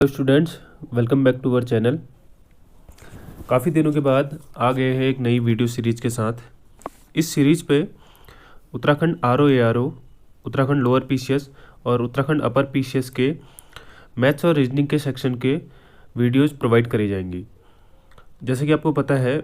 Hello students, welcome back to our channel. काफ़ी दिनों के बाद आ गए हैं एक नई वीडियो सीरीज़ के साथ। इस सीरीज़ पे Uttarakhand RO ARO, Uttarakhand lower PCS और उत्तराखंड अपर पीसीएस के मैथ्स और रीजनिंग के सेक्शन के वीडियोस प्रोवाइड करी जाएंगी। जैसे कि आपको पता है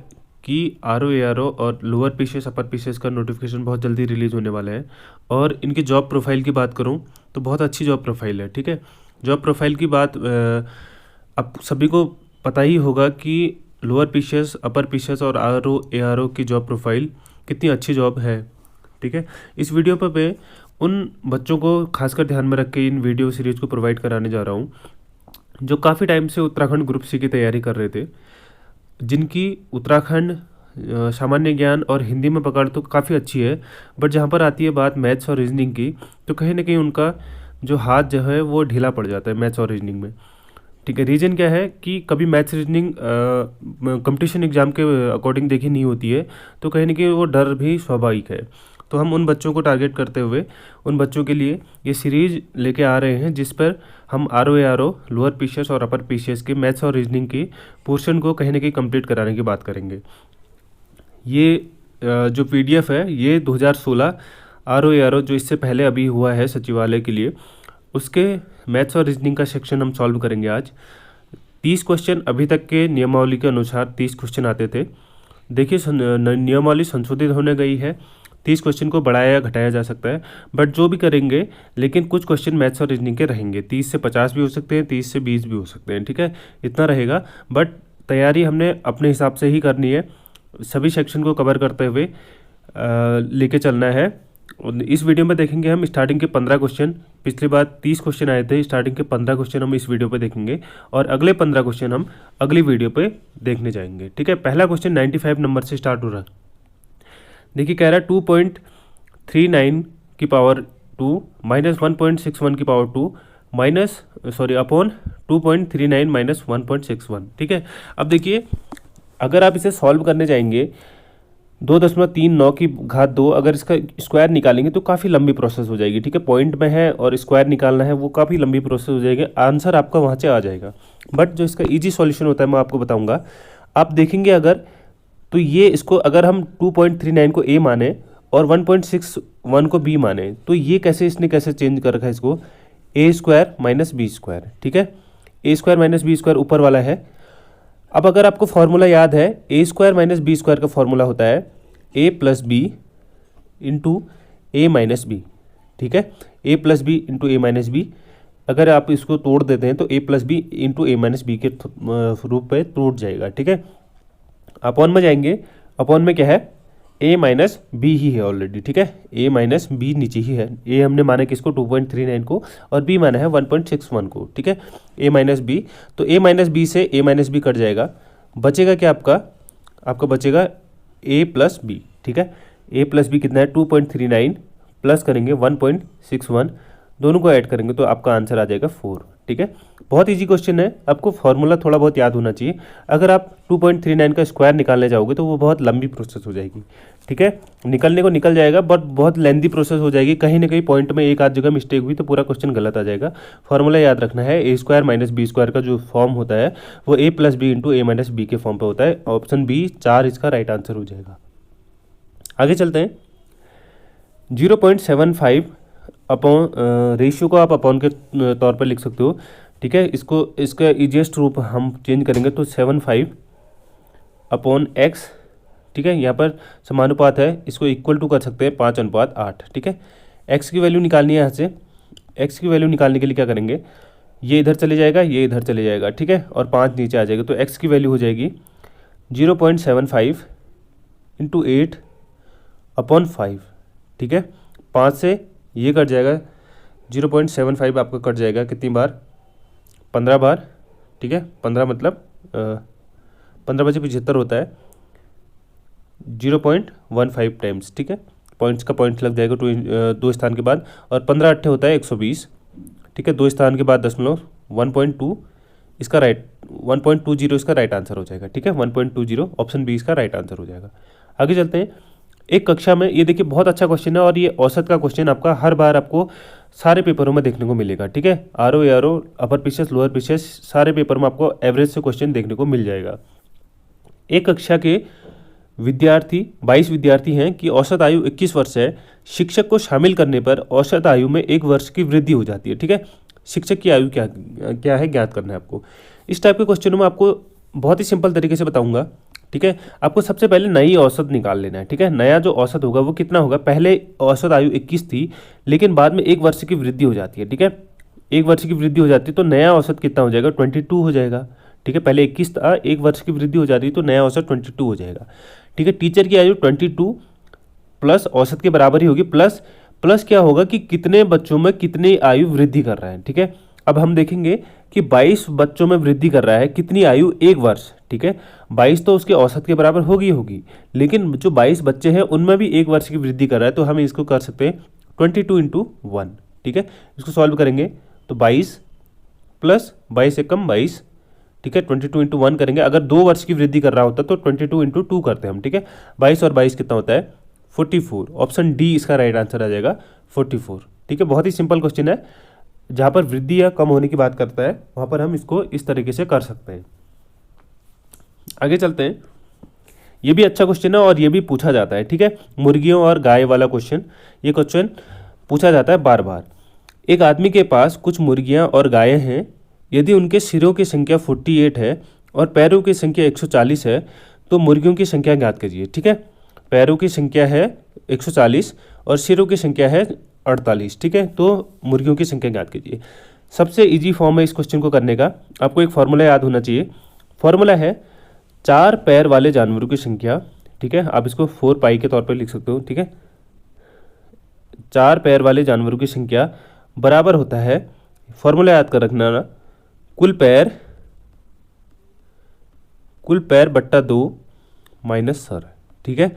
कि RO ARO और लोअर पीसीएस अपर पीसीएस का नोटिफिकेशन बहुत जल्दी रिलीज़ होने वाला है। और इनकी जॉब प्रोफाइल की बात करूँ तो बहुत अच्छी जॉब प्रोफाइल है। ठीक है, जॉब प्रोफाइल की बात अब सभी को पता ही होगा कि लोअर पीसीएस, अपर पीसीएस और RO ARO की जॉब प्रोफाइल कितनी अच्छी जॉब है। ठीक है, इस वीडियो पर मैं उन बच्चों को खासकर ध्यान में रख के इन वीडियो सीरीज़ को प्रोवाइड कराने जा रहा हूँ जो काफ़ी टाइम से उत्तराखंड ग्रुप सी की तैयारी कर रहे थे, जिनकी उत्तराखंड सामान्य ज्ञान और हिंदी में पकड़ तो काफ़ी अच्छी है, बट जहाँ पर आती है बात मैथ्स और रीजनिंग की तो कहीं ना कहीं उनका जो हाथ जो है वो ढीला पड़ जाता है मैथ्स और रीजनिंग में। ठीक है, रीज़न क्या है कि कभी मैथ्स रीजनिंग कंपटीशन एग्ज़ाम के अकॉर्डिंग देखी नहीं होती है, तो कहीं ना कहीं वो डर भी स्वाभाविक है। तो हम उन बच्चों को टारगेट करते हुए उन बच्चों के लिए ये सीरीज़ लेके आ रहे हैं, जिस पर हम RO ARO, लोअर पीसीएस और अपर पीसीएस के मैथ्स और रीजनिंग की पोर्शन को कहीं ना कहीं कंप्लीट कराने की बात करेंगे। ये जो PDF है ये 2016 RO ARO जो इससे पहले अभी हुआ है सचिवालय के लिए, उसके मैथ्स और रीजनिंग का सेक्शन हम सॉल्व करेंगे आज। 30 क्वेश्चन अभी तक के नियमावली के अनुसार 30 क्वेश्चन आते थे। देखिए नियमावली संशोधित होने गई है, 30 क्वेश्चन को बढ़ाया या घटाया जा सकता है, बट जो भी करेंगे लेकिन कुछ क्वेश्चन मैथ्स और रीजनिंग के रहेंगे। 30 से 50 भी हो सकते हैं, 30 से 20 भी हो सकते हैं। ठीक है, इतना रहेगा, बट तैयारी हमने अपने हिसाब से ही करनी है, सभी सेक्शन को कवर करते हुए लेके चलना है। इस वीडियो में देखेंगे हम स्टार्टिंग के 15 क्वेश्चन। पिछली बार 30 क्वेश्चन आए थे, स्टार्टिंग के 15 क्वेश्चन हम इस वीडियो पे देखेंगे और अगले 15 क्वेश्चन हम अगली वीडियो पे देखने जाएंगे। ठीक है, पहला क्वेश्चन 95 नंबर से स्टार्ट हो रहा है। देखिए कह रहा है 2.39 की पावर 2 माइनस 1.61 की पावर 2 अपॉन 2.39 माइनस 1.61। ठीक है, अब देखिए अगर आप इसे सॉल्व करने जाएंगे 2.39 की घात 2, अगर इसका स्क्वायर निकालेंगे तो काफ़ी लंबी प्रोसेस हो जाएगी। ठीक है, पॉइंट में है और स्क्वायर निकालना है, वो काफ़ी लंबी प्रोसेस हो जाएगी, आंसर आपका वहाँ से आ जाएगा। बट जो इसका इजी सॉल्यूशन होता है मैं आपको बताऊंगा। आप देखेंगे अगर तो ये इसको अगर हम 2.39 को A माने और 1.61 को B माने तो ये इसने कैसे चेंज कर रखा है इसको, A² माइनस B²। ठीक है, A² माइनस B² ऊपर वाला है। अब अगर आपको फॉर्मूला याद है, A² माइनस B² का फॉर्मूला होता है A plus B into A minus B. ठीक है, A plus B into A minus B. अगर आप इसको तोड़ देते हैं तो A plus B into A minus B के रूप में टूट जाएगा। ठीक है, अपॉन में जाएंगे, अपॉन में क्या है, A माइनस बी ही है ऑलरेडी। ठीक है, A माइनस बी नीचे ही है। A हमने माना किसको, 2.39 को, और B माना है 1.61 को। ठीक है, A माइनस बी, तो A माइनस बी से A माइनस बी कट जाएगा, बचेगा क्या आपका बचेगा A प्लस बी। ठीक है, A प्लस बी कितना है 2.39 प्लस करेंगे 1.61, दोनों को ऐड करेंगे तो आपका आंसर आ जाएगा 4। ठीक है, बहुत इजी क्वेश्चन है, आपको फॉर्मूला थोड़ा बहुत याद होना चाहिए। अगर आप 2.39 का स्क्वायर निकालने जाओगे तो वो बहुत लंबी प्रोसेस हो जाएगी। ठीक है, निकलने को निकल जाएगा बट बहुत लेंदी प्रोसेस हो जाएगी, कहीं ना कहीं पॉइंट में एक आध जगह मिस्टेक हुई तो पूरा क्वेश्चन गलत आ जाएगा। फॉर्मूला याद रखना है, A² माइनस B² का जो फॉर्म होता है वो A plus B into A minus B के फॉर्म पर होता है। ऑप्शन बी 4 इसका राइट आंसर हो जाएगा। आगे चलते हैं, 0.75 अपॉन रेशियो को आप अपॉन के तौर पर लिख सकते हो। ठीक है, इसका ईजीएस्ट रूप हम चेंज करेंगे तो 75 अपॉन x। ठीक है, यहाँ पर समानुपात है, इसको इक्वल टू कर सकते हैं 5:8। ठीक है, x की वैल्यू निकालनी है यहाँ से। x की वैल्यू निकालने के लिए क्या करेंगे, ये इधर चले जाएगा, ये इधर चले जाएगा। ठीक है, और 5 नीचे आ जाएगा, तो x की वैल्यू हो जाएगी 0.75 इंटू 8 अपॉन 5। ठीक है, 5 से ये कट जाएगा, 0.75 आपका कट जाएगा कितनी बार, 15 बार। ठीक है, 15 मतलब 15 बचे 75 होता है, 0.15 टाइम्स। ठीक है, पॉइंट्स का पॉइंट्स लग जाएगा 2 स्थान के बाद, और 15 अट्ठे होता है 120। ठीक है, 2 स्थान के बाद 1.2 इसका 1.20 इसका राइट आंसर हो जाएगा। ठीक है, 1.20 ऑप्शन बी इसका राइट आंसर हो जाएगा। आगे चलते हैं, एक कक्षा में, ये देखिए बहुत अच्छा क्वेश्चन है और ये औसत का क्वेश्चन आपका हर बार आपको सारे पेपरों में देखने को मिलेगा। ठीक है, आरओ एआरओ अपर पीसेस लोअर पीसेस सारे पेपर में आपको एवरेज से क्वेश्चन देखने को मिल जाएगा। एक कक्षा के विद्यार्थी 22 विद्यार्थी हैं कि औसत आयु 21 वर्ष है। शिक्षक को शामिल करने पर औसत आयु में 1 वर्ष की वृद्धि हो जाती है। ठीक है, शिक्षक की आयु क्या क्या है ज्ञात करना है आपको। इस टाइप के क्वेश्चनों में आपको बहुत ही सिंपल तरीके से बताऊंगा। ठीक है, आपको सबसे पहले नई औसत निकाल लेना है। ठीक है, नया जो औसत होगा वो कितना होगा, पहले औसत आयु 21 थी लेकिन बाद में 1 वर्ष की वृद्धि हो जाती है। ठीक है, 1 वर्ष की वृद्धि हो जाती है तो नया औसत कितना हो जाएगा, 22 हो जाएगा। ठीक है, पहले 21 था, 1 वर्ष की वृद्धि हो जाती है तो नया औसत 22 हो जाएगा। ठीक है, टीचर की आयु 22 प्लस औसत के बराबर ही होगी, प्लस प्लस क्या होगा कि कितने बच्चों में कितनी आयु वृद्धि कर रहा है। ठीक है, अब हम देखेंगे कि 22 बच्चों में वृद्धि कर रहा है, कितनी आयु, 1 वर्ष। ठीक है, 22 तो उसके औसत के बराबर होगी, लेकिन जो 22 बच्चे हैं उनमें भी 1 वर्ष की वृद्धि कर रहा है, तो हम इसको कर सकते हैं 22 × 1। ठीक है, इसको सॉल्व करेंगे तो 22 प्लस 22 से कम 22। ठीक है, 22 × 1 करेंगे। अगर 2 वर्ष की वृद्धि कर रहा होता तो 22 × 2 करते हैं हम। ठीक है, 22 और 22 कितना होता है, 44। ऑप्शन डी इसका राइट आंसर आ जाएगा, 44। ठीक है, बहुत ही सिंपल क्वेश्चन है, जहाँ पर वृद्धि या कम होने की बात करता है वहाँ पर हम इसको इस तरीके से कर सकते हैं। आगे चलते हैं, ये भी अच्छा क्वेश्चन है और ये भी पूछा जाता है। ठीक है, मुर्गियों और गाय वाला क्वेश्चन, ये क्वेश्चन पूछा जाता है बार बार। एक आदमी के पास कुछ मुर्गियाँ और गायें हैं। यदि उनके सिरों की संख्या 48 है और पैरों की संख्या 140 है तो मुर्गियों की संख्या ज्ञात कीजिए। ठीक है, पैरों की संख्या है 140 और सिरों की संख्या है 48। ठीक है, तो मुर्गियों की संख्या ज्ञात कीजिए। सबसे इजी फॉर्म है इस क्वेश्चन को करने का, आपको एक फॉर्मूला याद होना चाहिए। फॉर्मूला है 4 पैर वाले जानवरों की संख्या। ठीक है, आप इसको 4 पाई के तौर पर लिख सकते हो। ठीक है, 4 पैर वाले जानवरों की संख्या बराबर होता है, फॉर्मूला याद कर रखना ना, कुल पैर बट्टा 2 माइनस सर। ठीक है,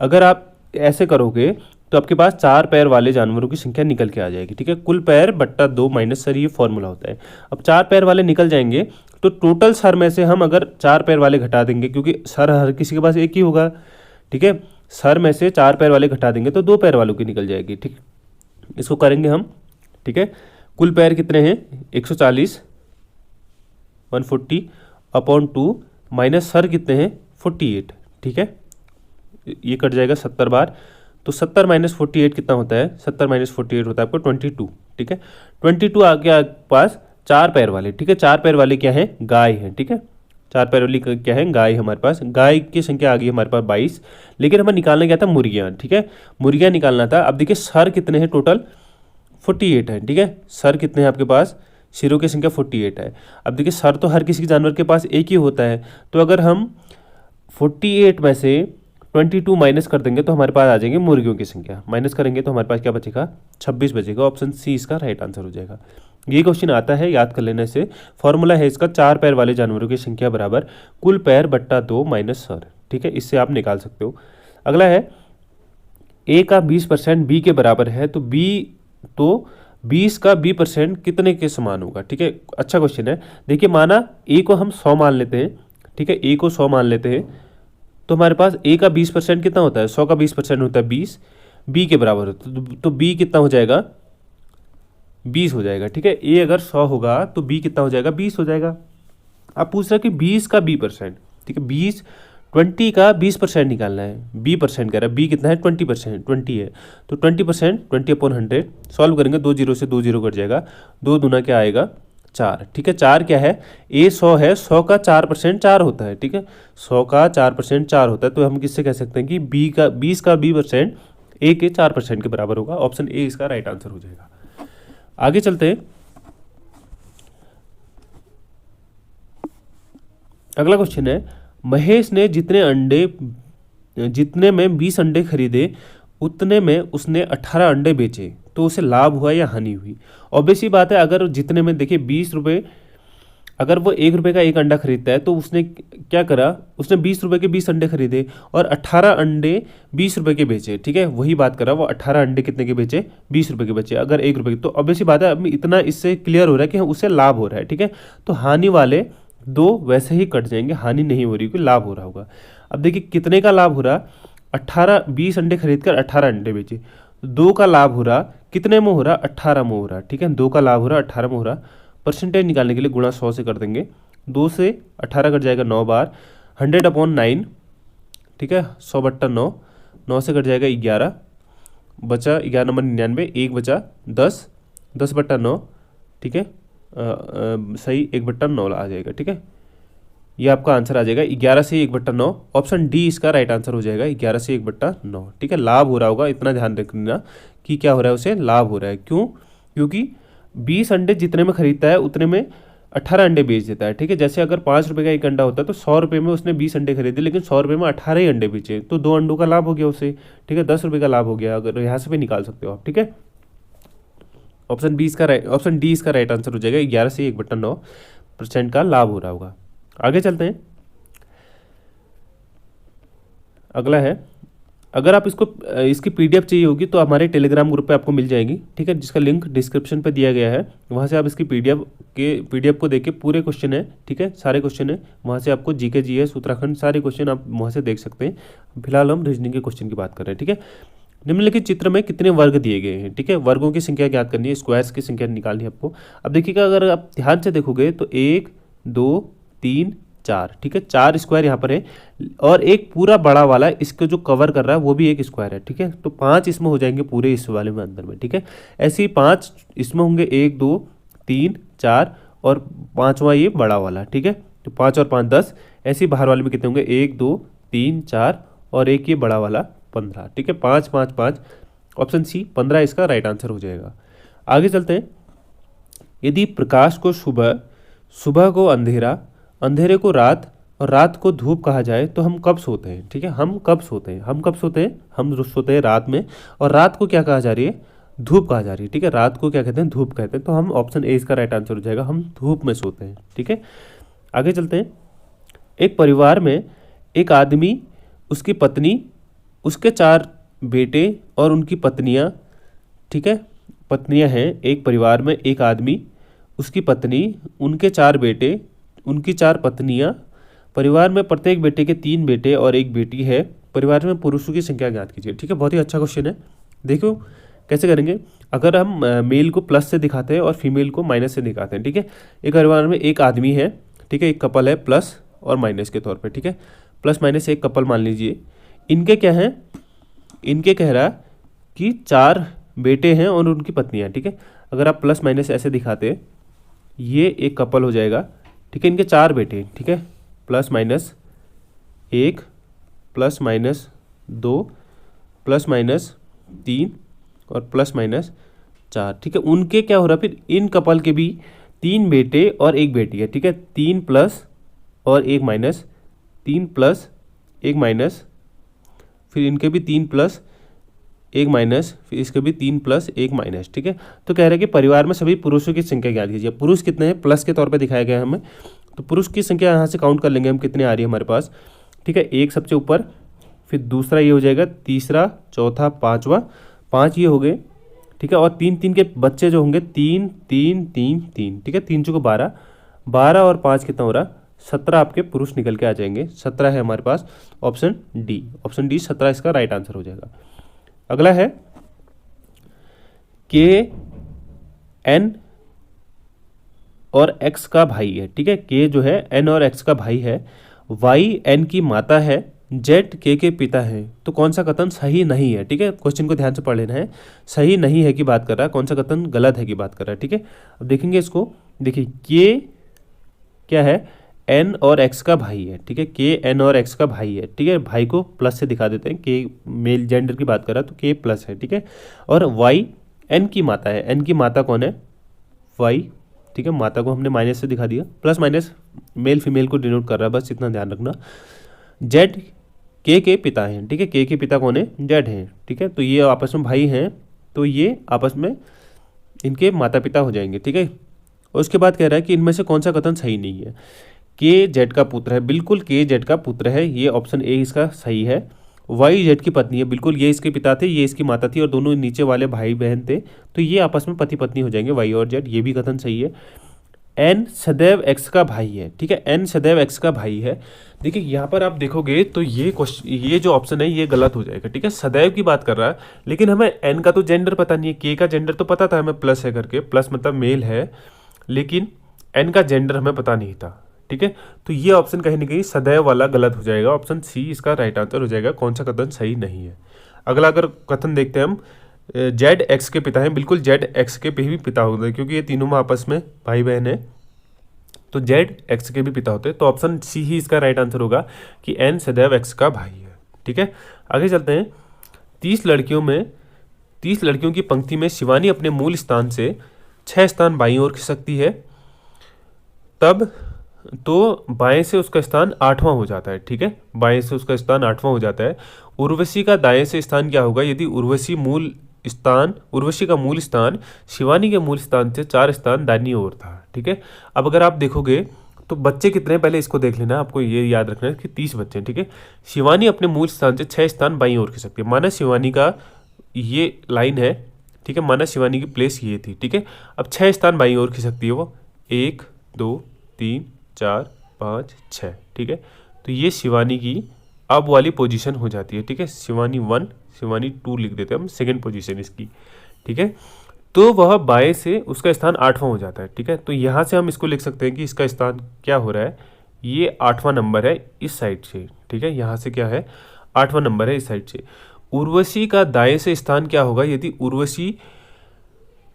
अगर आप ऐसे करोगे तो आपके पास 4 पैर वाले जानवरों की संख्या निकल के आ जाएगी। ठीक है, कुल पैर बट्टा 2 माइनस सर, ये फॉर्मूला होता है। अब 4 पैर वाले निकल जाएंगे तो टोटल सर में से हम अगर 4 पैर वाले घटा देंगे, क्योंकि सर हर किसी के पास एक ही होगा। ठीक है, सर में से 4 पैर वाले घटा देंगे तो 2 पैर वालों की निकल जाएगी। ठीक, इसको करेंगे हम। ठीक है, कुल पैर कितने हैं, 140 140 अपॉन 2 माइनस सर कितने हैं, 48। ठीक है, ये कट जाएगा 70 बार, तो 70 माइनस 48 कितना होता है, 70 माइनस 48 होता है आपको 22। ठीक है, 22 आ गया पास 4 पैर वाले। ठीक है, 4 पैर वाले क्या है, गाय है। ठीक है, 4 पैर वाली क्या है, गाय हमारे पास। गाय की संख्या आ गई हमारे पास 22, लेकिन हमें निकालना क्या था, मुर्गियाँ। ठीक है, मुर्गियाँ निकालना था। अब देखिए सर कितने हैं, टोटल 48 है। ठीक है, सर कितने हैं आपके पास, सिरों की संख्या 48 है। अब देखिए सर तो हर किसी जानवर के पास एक ही होता है, तो अगर हम 48 में से 22 माइनस कर देंगे तो हमारे पास आ जाएंगे मुर्गियों की संख्या। माइनस करेंगे तो हमारे पास क्या बचेगा, 26 बचेगा। ऑप्शन सी इसका राइट आंसर हो जाएगा। ये क्वेश्चन आता है, याद कर लेने से। फॉर्मूला है इसका 4 पैर वाले जानवरों की संख्या बराबर कुल पैर बट्टा 2 माइनस सर। ठीक है, इससे आप निकाल सकते हो। अगला है ए का 20% बी के बराबर है, तो 20 का b% कितने के समान होगा। ठीक है, अच्छा क्वेश्चन है। देखिए माना ए को हम 100 मान लेते हैं। ठीक है, ए को 100 मान लेते हैं तो हमारे पास ए का 20% कितना होता है, 100 का 20% होता है 20, बी के बराबर होता है, तो बी कितना हो जाएगा, 20 हो जाएगा। ठीक है, ए अगर 100 होगा तो बी कितना हो जाएगा, 20 हो जाएगा। आप पूछ रहे कि 20 का b%। ठीक है, 20 का 20% निकालना है, b% कह रहा है, b कितना है, 20%, 20 है, तो 20%, 20/100 सॉल्व करेंगे, 2 0 से 2 0 कट जाएगा, 2 दूना क्या आएगा, 4। ठीक है, 4 क्या है, ए 100 है, 100 का 4% 4 होता है। ठीक है, 100 का 4% 4 होता है, तो हम किससे कह सकते हैं कि 20 का b% ए के 4% के बराबर होगा। ऑप्शन ए इसका राइट आंसर हो जाएगा। आगे चलते हैं, अगला क्वेश्चन है, महेश ने जितने में 20 अंडे खरीदे उतने में उसने 18 अंडे बेचे, तो उसे लाभ हुआ या हानि हुई। ऑब्वियस ही बात है, अगर जितने में देखिए 20 रुपये, अगर वो 1 रुपये का एक अंडा खरीदता है तो उसने क्या करा, उसने 20 रुपये के 20 अंडे खरीदे और 18 अंडे 20 रुपये के बेचे। ठीक है, वही बात करा, वो 18 अंडे कितने के बेचे, 20 रुपये के बेचे, अगर 1 रुपये के, तो ऑब्वियस ही बात है, अब इतना इससे क्लियर हो रहा है कि उसे लाभ हो रहा है। ठीक है, तो हानि वाले 2 वैसे ही कट जाएंगे, हानि नहीं हो रही, क्योंकि लाभ हो रहा होगा। अब देखिए कितने का लाभ हो रहा, 20 अंडे खरीद कर 18 अंडे बेचे, 2 का लाभ हो रहा कितने में हो रहा, 18 में हो रहा, ठीक है, 2 का लाभ हो रहा, 18 में हो रहा। परसेंटेज निकालने के लिए गुणा 100 से कर देंगे, 2 से 18 कट जाएगा 9 बार, 100/9, ठीक है, 100/9, 9 से कट जाएगा 11, बचा 11 नंबर 99, 1 बचा 10, 10/9, ठीक है, सही 1/9 आ जाएगा, ठीक है। ये आपका आंसर आ जाएगा 11 से 1/9। ऑप्शन डी इसका राइट आंसर हो जाएगा 11 से 1/9, ठीक है। लाभ हो रहा होगा, इतना ध्यान रखना कि क्या हो रहा है, उसे लाभ हो रहा है। क्यों? क्योंकि 20 अंडे जितने में खरीदता है उतने में 18 अंडे बेच देता है, ठीक है। जैसे अगर 5 रुपये का एक अंडा होता है तो 100 रुपये में उसने 20 अंडे खरीदे, लेकिन 100 रुपये में 18 ही अंडे बेचे, तो 2 अंडों का लाभ हो गया उसे, ठीक है, 10 रुपये का लाभ हो गया। अगर यहाँ से भी निकाल सकते हो आप, ठीक है। ऑप्शन डी इसका राइट आंसर हो जाएगा, 11 से 1/9% का लाभ हो रहा होगा। आगे चलते हैं। अगला है, अगर आप इसकी पीडीएफ चाहिए होगी तो हमारे टेलीग्राम ग्रुप पे आपको मिल जाएगी, ठीक है, जिसका लिंक डिस्क्रिप्शन पे दिया गया है। वहाँ से आप इसकी पीडीएफ को देख के पूरे क्वेश्चन है, ठीक है, सारे क्वेश्चन है, वहाँ से आपको जीके जीएस उत्तराखंड सारे क्वेश्चन आप वहाँ से देख सकते हैं। फिलहाल हम रीजनिंग के क्वेश्चन की बात कर रहे हैं, ठीक है। निम्नलिखित चित्र में कितने वर्ग दिए गए हैं, ठीक है, वर्गों की संख्या ज्ञात करनी है, स्क्वायर्स की संख्या निकालनी है आपको। अब देखिएगा, अगर आप ध्यान से देखोगे तो 1 2 3 4, ठीक है, 4 स्क्वायर यहाँ पर है, और एक पूरा बड़ा वाला इसको जो कवर कर रहा है वो भी एक स्क्वायर है, ठीक है। तो 5 इसमें हो जाएंगे पूरे इस वाले में अंदर में, ठीक है। ऐसे ही 5 इसमें होंगे, 1 2 3 4, और 5वां ये बड़ा वाला, ठीक है। तो 5 और 5 10, ऐसे ही बाहर वाले में कितने होंगे, 1 2 3 4, और एक ये बड़ा वाला 15, ठीक है, 5 5 5। ऑप्शन सी 15 इसका राइट आंसर हो जाएगा। आगे चलते हैं। यदि प्रकाश को सुबह, सुबह को अंधेरा, अंधेरे को रात, और रात को धूप कहा जाए तो हम कब सोते हैं, ठीक है। हम कब सोते हैं, हम सोते हैं रात में, और रात को क्या कहा जा रही है, धूप कहा जा रही है, ठीक है। रात को क्या कहते हैं, धूप कहते हैं। तो हम ऑप्शन ए इसका राइट आंसर हो जाएगा, हम धूप में सोते हैं, ठीक है। आगे चलते हैं। एक परिवार में एक आदमी, उसकी पत्नी, उसके 4 बेटे और उनकी पत्नियां, ठीक है, पत्नियां हैं। एक परिवार में एक आदमी, उसकी पत्नी, उनके 4 बेटे, उनकी 4 पत्नियां। परिवार में प्रत्येक बेटे के 3 बेटे और 1 बेटी है। परिवार में पुरुषों की संख्या ज्ञात कीजिए, ठीक है। बहुत ही अच्छा क्वेश्चन है। देखो कैसे करेंगे। अगर हम मेल को प्लस से दिखाते हैं और फीमेल को माइनस से दिखाते हैं, ठीक है। एक परिवार में एक आदमी है, ठीक है, एक कपल है, प्लस और माइनस के तौर पर, ठीक है, प्लस माइनस एक कपल मान लीजिए। इनके क्या हैं, इनके कह रहा कि 4 बेटे हैं और उनकी पत्नियां, ठीक है। अगर आप प्लस माइनस ऐसे दिखाते हैं, ये एक कपल हो जाएगा, ठीक है। इनके 4 बेटे, ठीक है, plus minus 1, plus minus 2, plus minus 3 और प्लस माइनस 4, ठीक है। उनके क्या हो रहा है, फिर इन कपल के भी 3 बेटे और 1 बेटी है, ठीक है। 3 प्लस और 1 माइनस, 3 प्लस 1 माइनस, फिर इनके भी 3 प्लस 1 माइनस, फिर इसके भी 3 प्लस 1 माइनस, ठीक है। तो कह रहे हैं कि परिवार में सभी पुरुषों की संख्या ज्ञात कीजिए। पुरुष कितने हैं, प्लस के तौर पे दिखाया गया है हमें, तो पुरुष की संख्या यहाँ से काउंट कर लेंगे हम, कितने आ रही है हमारे पास, ठीक है। 1 सबसे ऊपर, फिर दूसरा ये हो जाएगा, तीसरा, चौथा, 5वां, 5 ये हो गए, ठीक है। और 3 3 के बच्चे जो होंगे, 3 3 3 3, ठीक है, 3 चौके 12, 12 और 5 कितना हो रहा, 17 आपके पुरुष निकल के आ जाएंगे। 17 है हमारे पास, ऑप्शन डी 17 इसका राइट आंसर हो जाएगा। अगला है के एन और एक्स का भाई है, ठीक है। के जो है एन और एक्स का भाई है, वाई एन की माता है, जेड के पिता है। तो कौन सा कथन सही नहीं है, ठीक है। क्वेश्चन को ध्यान से पढ़ लेना है, सही नहीं है की बात कर रहा है, कौन सा कथन गलत है की बात कर रहा है, ठीक है। अब देखेंगे इसको, देखिए के क्या है, एन और एक्स का भाई है, ठीक है। के एन और एक्स का भाई है, ठीक है। भाई को प्लस से दिखा देते हैं, के मेल जेंडर की बात कर रहा है तो के प्लस है, ठीक है। और वाई एन की माता है, एन की माता कौन है, वाई, ठीक है। माता को हमने माइनस से दिखा दिया, प्लस माइनस मेल फीमेल को डिनोट कर रहा है, बस इतना ध्यान रखना। जेड के पिता हैं, ठीक है। के पिता कौन है, जेड हैं, ठीक है। तो ये आपस में भाई हैं, तो ये आपस में इनके माता पिता हो जाएंगे, ठीक है। और उसके बाद कह रहा है कि इनमें से कौन सा कथन सही नहीं है। के जेड का पुत्र है, बिल्कुल के जेड का पुत्र है, ये ऑप्शन ए इसका सही है। वाई जेड की पत्नी है, बिल्कुल ये इसके पिता थे, ये इसकी माता थी, और दोनों नीचे वाले भाई बहन थे, तो ये आपस में पति पत्नी हो जाएंगे, वाई और जेड, ये भी कथन सही है। n सदैव x का भाई है, ठीक है, n सदैव x का भाई है। देखिए यहाँ पर आप देखोगे तो ये क्वेश्चन, ये जो ऑप्शन है ये गलत हो जाएगा, ठीक है। सदैव की बात कर रहा है, लेकिन हमें n का तो जेंडर पता नहीं है, k का जेंडर तो पता था हमें प्लस है करके, प्लस मतलब मेल है, लेकिन n का जेंडर हमें पता नहीं था, ठीक है। तो ये ऑप्शन कहीं ना कहीं सदैव वाला गलत हो जाएगा, ऑप्शन सी इसका राइट आंसर हो जाएगा। कौन सा कथन सही नहीं है। अगला अगर कथन देखते हैं हम, जेड एक्स के पिता हैं, बिल्कुल जेड एक्स के भी पिता होते हैं, क्योंकि ये तीनों में आपस में भाई बहन है, तो जेड एक्स के भी पिता होते हैं, तो ऑप्शन सी ही इसका राइट आंसर होगा कि एन सदैव एक्स का भाई है, ठीक है। आगे चलते हैं। 30 लड़कियों की पंक्ति में शिवानी अपने मूल स्थान से 6 स्थान बाईं ओर खिसकती है, तब तो बाएं से उसका स्थान 8वां हो जाता है, ठीक है, बाएं से उसका स्थान 8वां हो जाता है। उर्वशी का दाएं से स्थान क्या होगा यदि उर्वशी का मूल स्थान शिवानी के मूल स्थान से 4 स्थान दाहिनी ओर था, ठीक है। अब अगर आप देखोगे तो बच्चे कितने हैं पहले इसको देख लेना, आपको ये याद रखना है कि 30 बच्चे हैं, ठीक है। शिवानी अपने मूल स्थान से 6 स्थान बाईं ओर खिसकती है, माना शिवानी का ये लाइन है, ठीक है, माना शिवानी की प्लेस ये थी, ठीक है। अब 6 स्थान बाईं ओर खिसकती है वो, 1 2 3 4 5 6, ठीक है। तो ये शिवानी की अब वाली पोजीशन हो जाती है, ठीक है। शिवानी 1, शिवानी 2 लिख देते हैं हम, सेकंड पोजीशन इसकी, ठीक है। तो वह बाएं से उसका स्थान 8वां हो जाता है, ठीक है। तो यहाँ से हम इसको लिख सकते हैं कि इसका स्थान क्या हो रहा है, ये 8वां नंबर है इस साइड से, ठीक है। यहाँ से क्या है, 8वां नंबर है इस साइड से। उर्वशी का दाएं से स्थान क्या होगा यदि उर्वशी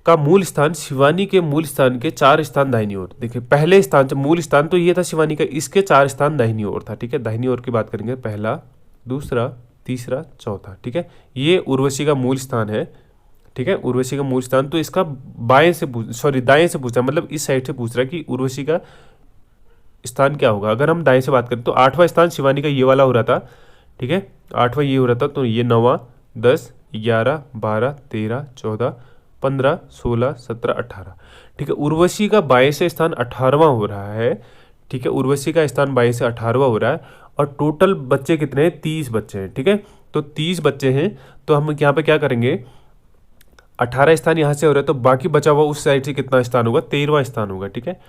का मूल स्थान शिवानी के मूल स्थान के 4 स्थान दाहिनी ओर, देखिए पहले स्थान से मूल स्थान तो ये था शिवानी का, इसके 4 स्थान दाहिनी ओर था, ठीक है। दाहिनी ओर की बात करेंगे, पहला, दूसरा, तीसरा, चौथा, ठीक है। ये उर्वशी का मूल स्थान है, ठीक है, उर्वशी का मूल स्थान। तो इसका दाएं से पूछ रहा है, मतलब इस साइड से पूछ रहा है कि उर्वशी का स्थान क्या होगा। अगर हम दाएं से बात करें तो 8वां स्थान शिवानी का ये वाला हो रहा था, ठीक है, 8वां ये हो रहा था, तो ये 9वां, 10 11 12 13 14 15 16 17 18, ठीक है। उर्वशी का बाएं से स्थान 18वां हो रहा है, ठीक है, उर्वशी का स्थान बाएं से 18वां हो रहा है, और टोटल बच्चे कितने हैं, 30 बच्चे हैं, ठीक है। तो 30 बच्चे हैं, तो हम यहाँ पे क्या करेंगे, 18 स्थान यहाँ से हो रहा है, तो बाकी बचा हुआ उस साइड से कितना स्थान होगा, 13वां स्थान होगा, ठीक है।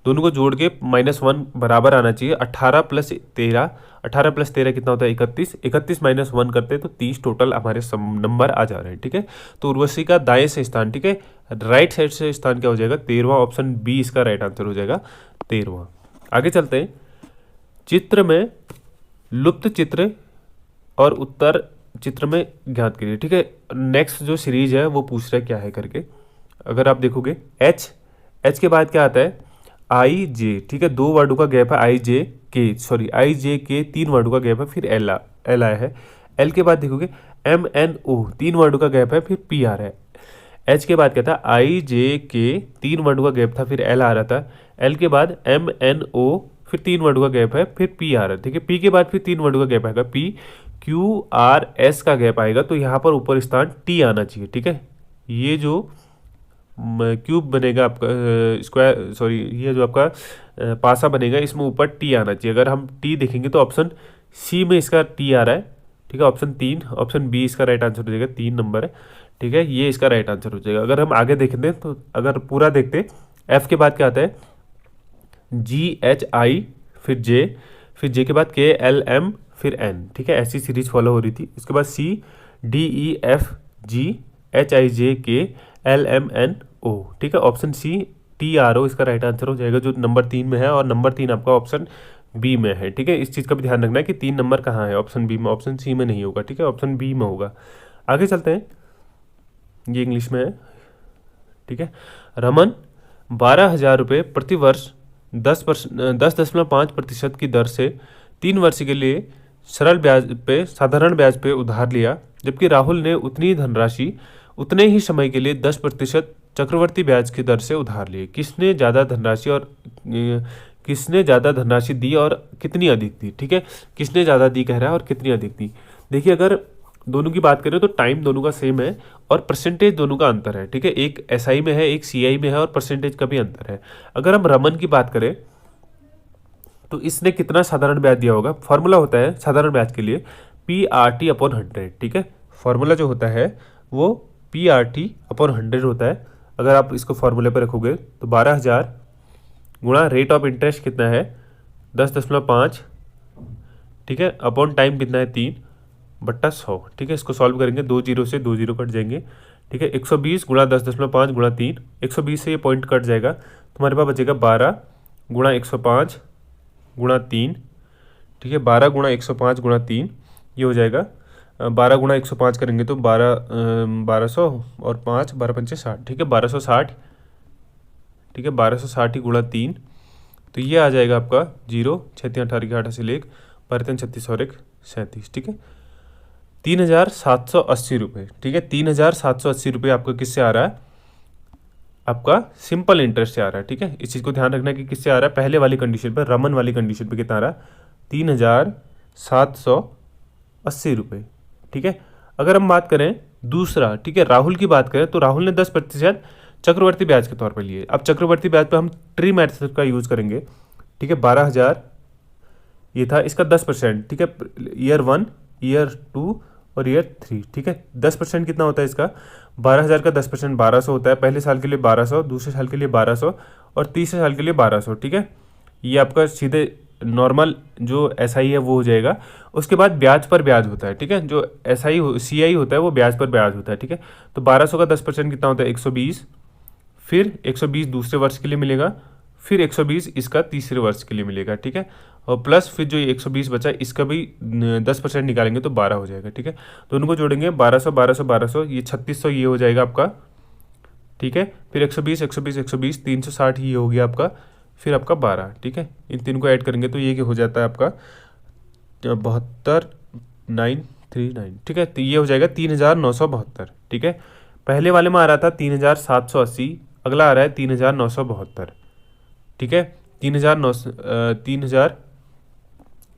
दोनों को जोड़ के -1 बराबर आना चाहिए। 18 + 13, 18 + 13 कितना होता है, 31, 31 - 1 करते हैं तो 30 टोटल हमारे नंबर आ जा रहे हैं, ठीक है। तो उर्वशी का दाएं से स्थान, ठीक है, राइट साइड से स्थान क्या हो जाएगा, 13वां, ऑप्शन बी इसका राइट आंसर हो जाएगा, 13वां। आगे चलते हैं। चित्र में लुप्त चित्र और उत्तर चित्र में ज्ञात करिए, ठीक है। नेक्स्ट जो सीरीज है वो पूछ रहा है क्या है करके। अगर आप देखोगे एच के बाद क्या आता है, आई जे, ठीक है, 2 वर्डों का गैप है, आई जे के 3 वर्डों का गैप है, फिर एल आया है। एल के बाद देखोगे MNO, 3 वर्डों का गैप है, फिर PR है। एच के बाद क्या था, आई जे के 3 वर्डों का गैप था, फिर एल आ रहा था। एल के बाद MNO, फिर 3 वर्डों का गैप है, फिर P आ रहा है, ठीक है। पी के बाद फिर 3 वर्डों का गैप आएगा, PQRS का गैप आएगा, तो यहाँ पर ऊपर स्थान T आना चाहिए, ठीक है। ये जो क्यूब बनेगा आपका, ये जो आपका पासा बनेगा, इसमें ऊपर टी आना चाहिए। अगर हम टी देखेंगे तो ऑप्शन सी में इसका टी आ रहा है, ठीक है, ऑप्शन 3, ऑप्शन बी इसका राइट आंसर हो जाएगा, 3 नंबर है, ठीक है, ये इसका राइट आंसर हो जाएगा। अगर हम आगे देखते हैं तो अगर पूरा देखते, एफ के बाद क्या आता है, GHI, फिर जे के बाद KLM, फिर N, ठीक है, ऐसी सीरीज फॉलो हो रही थी। उसके बाद CDEFGHIJKLMNO, ठीक है, ऑप्शन सी TRO इसका राइट आंसर हो जाएगा, जो नंबर 3 में है, और नंबर 3 आपका ऑप्शन बी में है, ठीक है। इस चीज़ का भी ध्यान रखना है कि 3 नंबर कहाँ है, ऑप्शन बी में, ऑप्शन सी में नहीं होगा, ठीक है, ऑप्शन बी में होगा। आगे चलते हैं, ये इंग्लिश में है, ठीक है। रमन 12,000 रुपये प्रति वर्ष 10.5% की दर से 3 वर्ष के लिए साधारण ब्याज पे उधार लिया, जबकि राहुल ने उतनी धनराशि उतने ही समय के लिए 10% चक्रवर्ती ब्याज की दर से उधार लिए। किसने ज़्यादा धनराशि दी और कितनी अधिक दी, ठीक है, किसने ज़्यादा दी कह रहा है और कितनी अधिक दी। देखिए अगर दोनों की बात करें तो टाइम दोनों का सेम है और परसेंटेज दोनों का अंतर है, ठीक है, एक SI में है, एक CI में है, और परसेंटेज का भी अंतर है। अगर हम रमन की बात करें तो इसने कितना साधारण ब्याज दिया होगा, फॉर्मूला होता है साधारण ब्याज के लिए PRT/100, ठीक है, फॉर्मूला जो होता है वो PRT/100 होता है। अगर आप इसको फॉर्मूले पर रखोगे तो 12,000 गुणा रेट ऑफ इंटरेस्ट कितना है 10.5, ठीक है, अपॉन टाइम कितना है 3/100, ठीक है। इसको सॉल्व करेंगे, 2 जीरो से 2 जीरो कट जाएंगे, ठीक है। 120 गुणा 10.5 गुणा 3, 120 से ये पॉइंट कट जाएगा, तुम्हारे पास बचेगा 12 गुणा 105 गुणा 3, ठीक है। 12 गुणा 105 गुणा 3 ये हो जाएगा 12 गुणा 105 करेंगे तो 1200 और 5 12 पंचे 60, ठीक है, 1260, ठीक है। 1260 ही गुणा 3 तो ये आ जाएगा आपका 0 6 3 18 के 88 लेख 12 36 और 1 37, ठीक है। 3780 रुपये, ठीक है। 3780 रुपये आपका किससे आ रहा है, आपका सिंपल इंटरेस्ट से आ रहा है, ठीक है। इस चीज़ को ध्यान रखना है कि किससे आ रहा है, पहले वाली कंडीशन पर, रमन वाली कंडीशन पर कितना आ रहा है 3780 रुपये, ठीक है। अगर हम बात करें दूसरा, ठीक है, राहुल की बात करें तो राहुल ने 10% चक्रवर्ती ब्याज के तौर पर लिए। अब चक्रवर्ती ब्याज पर हम ट्री मेथड का यूज़ करेंगे, ठीक है। 12,000 ये था, इसका 10%, ठीक है, ईयर 1 ईयर 2 और ईयर 3, ठीक है। 10% कितना होता है इसका, 12,000 का 10% 1200 होता है, पहले साल के लिए 1200, दूसरे साल के लिए 1200 और तीसरे साल के लिए 1200, ठीक है। ये आपका सीधे नॉर्मल जो एसआई है वो हो जाएगा। उसके बाद ब्याज पर ब्याज होता है, ठीक है, जो एसआई सीआई होता है वो ब्याज पर ब्याज होता है, ठीक है। तो 1200 का 10% कितना होता है 120, फिर 120 दूसरे वर्ष के लिए मिलेगा, फिर 120 इसका तीसरे वर्ष के लिए मिलेगा, ठीक है। और प्लस फिर जो 120 बचा इसका भी 10% निकालेंगे तो 12 हो जाएगा, ठीक है। दोनों को जोड़ेंगे 1200 1200 1200 ये 3600 ये हो जाएगा आपका, ठीक है। फिर 120 120 120 360 ये हो गया आपका, फिर आपका 12, ठीक है। इन तीन को ऐड करेंगे तो ये हो जाता है आपका 72,939, ठीक है। तो ये हो जाएगा 3,972, ठीक है। पहले वाले में आ रहा था 3,780, अगला आ रहा है 3,972, ठीक है। 3,000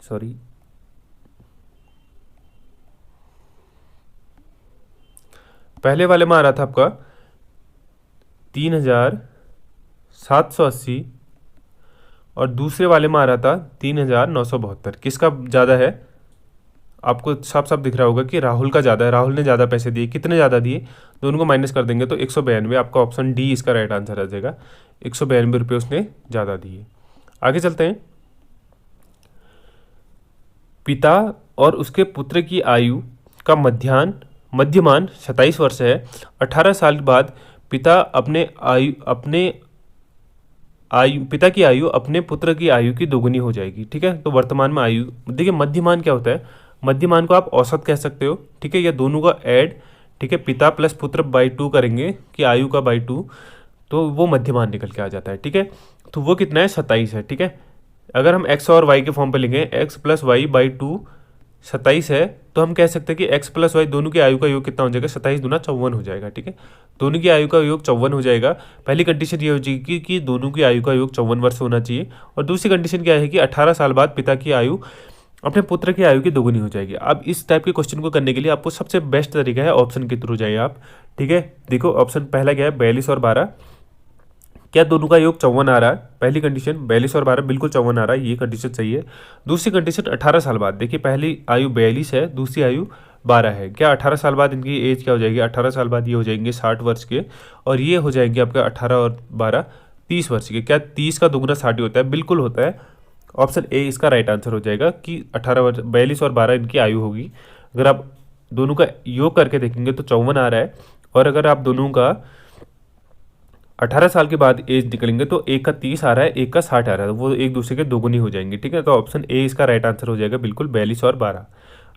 सॉरी पहले वाले में आ रहा था आपका 3,780 और दूसरे वाले में आ रहा था 3,972। किसका ज़्यादा है, आपको साफ साफ दिख रहा होगा कि राहुल का ज़्यादा है, राहुल ने ज़्यादा पैसे दिए। कितने ज़्यादा दिए, दोनों को माइनस कर देंगे तो 192, आपका ऑप्शन डी इसका राइट आंसर आ जाएगा। 192 रुपये उसने ज़्यादा दिए। आगे चलते हैं। पिता और उसके पुत्र की आयु का मध्यमान 27 वर्ष है। 18 साल बाद पिता पिता की आयु अपने पुत्र की आयु की दोगुनी हो जाएगी, ठीक है। तो वर्तमान में आयु, देखिए मध्यमान क्या होता है, मध्यमान को आप औसत कह सकते हो, ठीक है, या दोनों का ऐड, ठीक है, पिता प्लस पुत्र बाई 2 करेंगे कि आयु का बाई 2 तो वो मध्यमान निकल के आ जाता है, ठीक है। तो वो कितना है 27 है, ठीक है। अगर हम x और y के फॉर्म पे लिखें x प्लस वाई बाई 2 27 है तो हम कह सकते हैं कि x प्लस वाई दोनों की आयु का योग कितना हो जाएगा 27 दूना 54 हो जाएगा, ठीक है। दोनों की आयु का योग 54 हो जाएगा। पहली कंडीशन ये हो जाएगी कि दोनों की आयु का योग 54 वर्ष होना चाहिए, और दूसरी कंडीशन क्या है कि 18 साल बाद पिता की आयु अपने पुत्र की आयु की दोगुनी हो जाएगी। अब इस टाइप के क्वेश्चन को करने के लिए आपको सबसे बेस्ट तरीका है ऑप्शन के थ्रू जाइए आप, ठीक है। देखो ऑप्शन पहला क्या है 42 और 12, क्या दोनों का योग 54 आ रहा है, पहली कंडीशन 42 और 12 बिल्कुल 54 आ रहा है, ये कंडीशन सही है। दूसरी कंडीशन 18 साल बाद, देखिए पहली आयु 42 है, दूसरी आयु 12 है, क्या 18 साल बाद इनकी एज क्या हो जाएगी, 18 साल बाद ये हो जाएंगे 60 वर्ष के, और ये हो जाएंगे आपका 18 और 12 30 वर्ष के। क्या 30 का दुगुना 60 होता है, बिल्कुल होता है। ऑप्शन ए इसका राइट आंसर हो जाएगा कि 18 वर्ष 42 और 12 इनकी आयु होगी। अगर आप दोनों का योग करके देखेंगे तो 54 आ रहा है, और अगर आप दोनों का 18 साल के बाद एज निकलेंगे तो एक का 30 आ रहा है, एक का 60 आ रहा है, वो एक दूसरे के दोगुनी हो जाएंगे, ठीक है। तो ऑप्शन ए इसका राइट आंसर हो जाएगा बिल्कुल 42 और 12।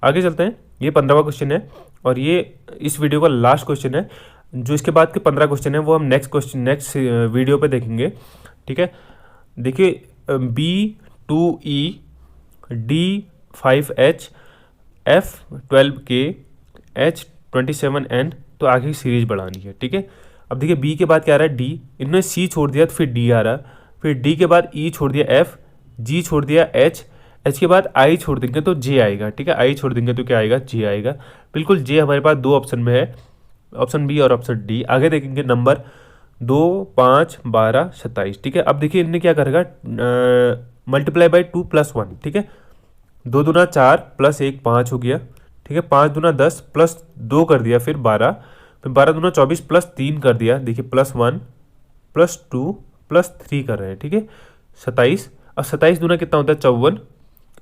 आगे चलते हैं, ये 15वां क्वेश्चन है और ये इस वीडियो का लास्ट क्वेश्चन है। जो इसके बाद के 15 क्वेश्चन है वो हम नेक्स्ट वीडियो पे देखेंगे, ठीक है। देखिए B2E D5H F12K H27N, तो आगे की सीरीज बढ़ानी है, ठीक है। अब देखिए बी के बाद क्या आ रहा है डी, इन्होंने सी छोड़ दिया तो फिर डी आ रहा है, फिर डी के बाद ई छोड़ दिया एफ, जी छोड़ दिया एच, एच के बाद आई छोड़ देंगे तो जे आएगा, ठीक है। आई छोड़ देंगे तो क्या आएगा, जे आएगा। बिल्कुल जे हमारे पास दो ऑप्शन में है, ऑप्शन बी और ऑप्शन डी। आगे देखेंगे नंबर 2 5 12 27, ठीक है। अब देखिए इनने क्या करेगा मल्टीप्लाई बाई 2 + 1, ठीक है। 2 दूना 4 प्लस 1 5 हो गया, ठीक है। 5 दूना 10 प्लस 2 कर दिया, फिर 12, फिर 12 दूना 24 प्लस 3 कर दिया, देखिए +1 +2 +3 कर रहे हैं, ठीक है। 27, अब 27 दूना कितना होता है 54,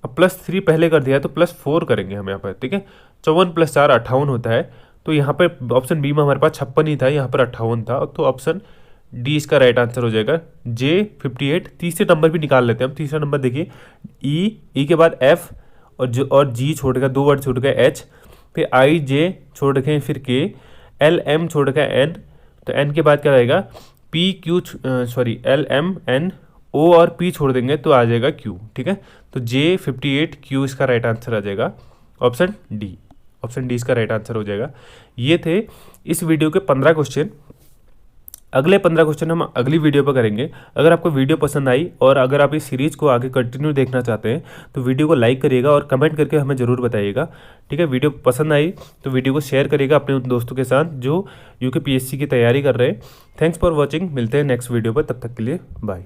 अब +3 पहले कर दिया है तो +4 करेंगे हम यहाँ पर, ठीक है। 54 + 4 58 होता है। तो यहाँ पर ऑप्शन बी में हमारे पास 56 ही था, यहाँ पर 58 था, तो ऑप्शन डी इसका राइट आंसर हो जाएगा। J58, तीसरे नंबर भी निकाल लेते हैं हम। तीसरा नंबर देखिए, ई के बाद F और G छोड़ गया, 2 वर्ड छोड़ गया H, फिर I J छोड़ रखे, फिर K, L M छोड़ गया N, तो N के बाद क्या रहेगा P Q, sorry L M N O और P छोड़ देंगे तो आ जाएगा Q, ठीक है। तो J58 Q इसका राइट आंसर आ जाएगा, ऑप्शन डी। ऑप्शन डी इसका राइट आंसर हो जाएगा। ये थे इस वीडियो के 15 क्वेश्चन। अगले 15 क्वेश्चन हम अगली वीडियो पर करेंगे। अगर आपको वीडियो पसंद आई और अगर आप इस सीरीज़ को आगे कंटिन्यू देखना चाहते हैं तो वीडियो को लाइक करिएगा और कमेंट करके हमें ज़रूर बताइएगा, ठीक है। वीडियो पसंद आई तो वीडियो को शेयर करिएगा अपने उन दोस्तों के साथ जो UPSC की तैयारी कर रहे हैं। थैंक्स फॉर वॉचिंग, मिलते हैं नेक्स्ट वीडियो पर, तब तक के लिए बाय।